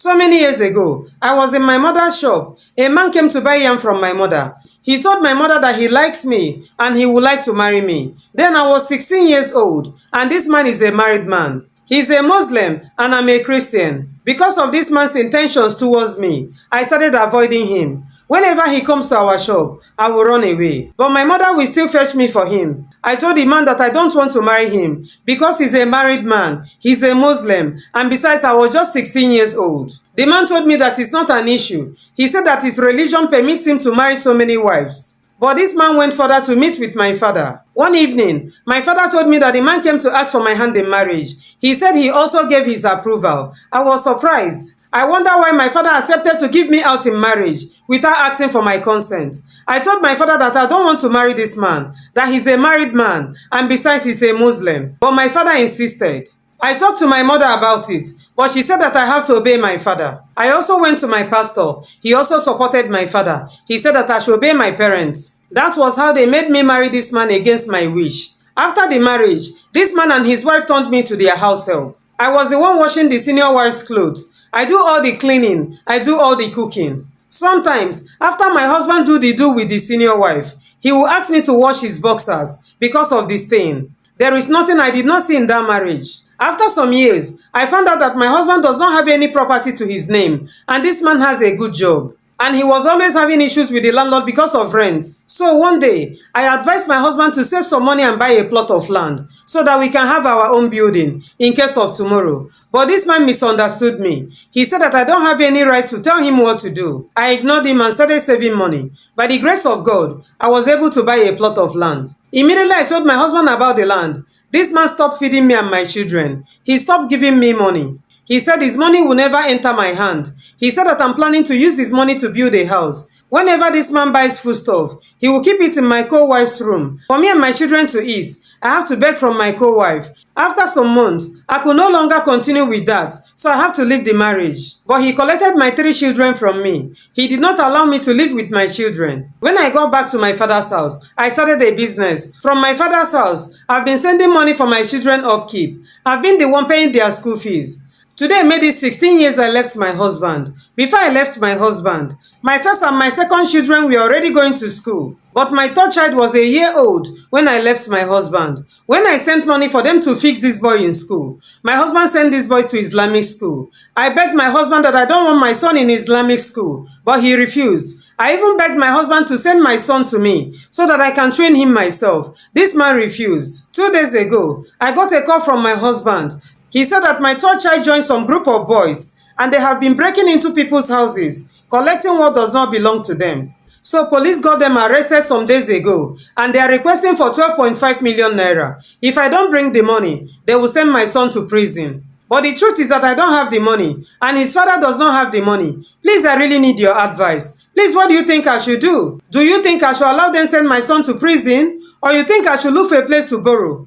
So many years ago, I was in my mother's shop. A man came to buy yam from my mother. He told my mother that he likes me and he would like to marry me. Then I was 16 years old, and this man is a married man. He's a Muslim and I'm a Christian. Because of this man's intentions towards me, I started avoiding him. Whenever he comes to our shop, I will run away. But my mother will still fetch me for him. I told the man that I don't want to marry him because he's a married man, he's a Muslim, and besides I was just 16 years old. The man told me that it's not an issue. He said that his religion permits him to marry so many wives. But this man went further to meet with my father. One evening, my father told me that the man came to ask for my hand in marriage. He said he also gave his approval. I was surprised. I wonder why my father accepted to give me out in marriage without asking for my consent. I told my father that I don't want to marry this man, that he's a married man, and besides he's a Muslim. But my father insisted. I talked to my mother about it, but she said that I have to obey my father. I also went to my pastor. He also supported my father. He said that I should obey my parents. That was how they made me marry this man against my wish. After the marriage, this man and his wife turned me to their house help. I was the one washing the senior wife's clothes. I do all the cleaning. I do all the cooking. Sometimes, after my husband do with the senior wife, he will ask me to wash his boxers because of the stain. There is nothing I did not see in that marriage. After some years, I found out that my husband does not have any property to his name, and this man has a good job. And he was always having issues with the landlord because of rent. So one day, I advised my husband to save some money and buy a plot of land so that we can have our own building in case of tomorrow. But this man misunderstood me. He said that I don't have any right to tell him what to do. I ignored him and started saving money. By the grace of God, I was able to buy a plot of land. Immediately, I told my husband about the land. This man stopped feeding me and my children. He stopped giving me money. He said his money will never enter my hand. He said that I'm planning to use this money to build a house. Whenever this man buys foodstuff, he will keep it in my co-wife's room. For me and my children to eat, I have to beg from my co-wife. After some months, I could no longer continue with that, so I have to leave the marriage. But he collected my 3 children from me. He did not allow me to live with my children. When I got back to my father's house, I started a business. From my father's house, I've been sending money for my children upkeep. I've been the one paying their school fees. Today made it 16 years I left my husband. Before I left my husband, my first and my second children were already going to school. But my third child was a year old when I left my husband. When I sent money for them to fix this boy in school, my husband sent this boy to Islamic school. I begged my husband that I don't want my son in Islamic school, but he refused. I even begged my husband to send my son to me so that I can train him myself. This man refused. 2 days ago, I got a call from my husband. He said that my third child joined some group of boys and they have been breaking into people's houses, collecting what does not belong to them. So police got them arrested some days ago and they are requesting for 12.5 million naira. If I don't bring the money, they will send my son to prison. But the truth is that I don't have the money and his father does not have the money. Please, I really need your advice. Please, what do you think I should do? Do you think I should allow them send my son to prison? Or you think I should look for a place to borrow?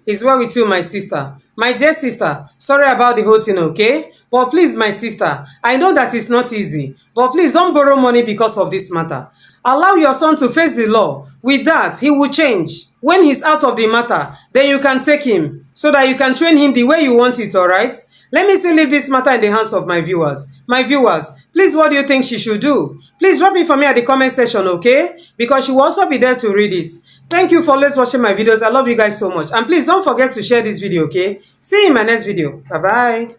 It's well with you, my sister. My dear sister, sorry about the whole thing, okay? But please, my sister, I know that it's not easy. But please don't borrow money because of this matter. Allow your son to face the law. With that, he will change. When he's out of the matter, then you can take him so that you can train him the way you want it, alright? Let me still leave this matter in the hands of my viewers. My viewers, please, what do you think she should do? Please drop it for me at the comment section, okay? Because she will also be there to read it. Thank you for always watching my videos. I love you guys so much. And please don't forget to share this video, okay? See you in my next video. Bye-bye.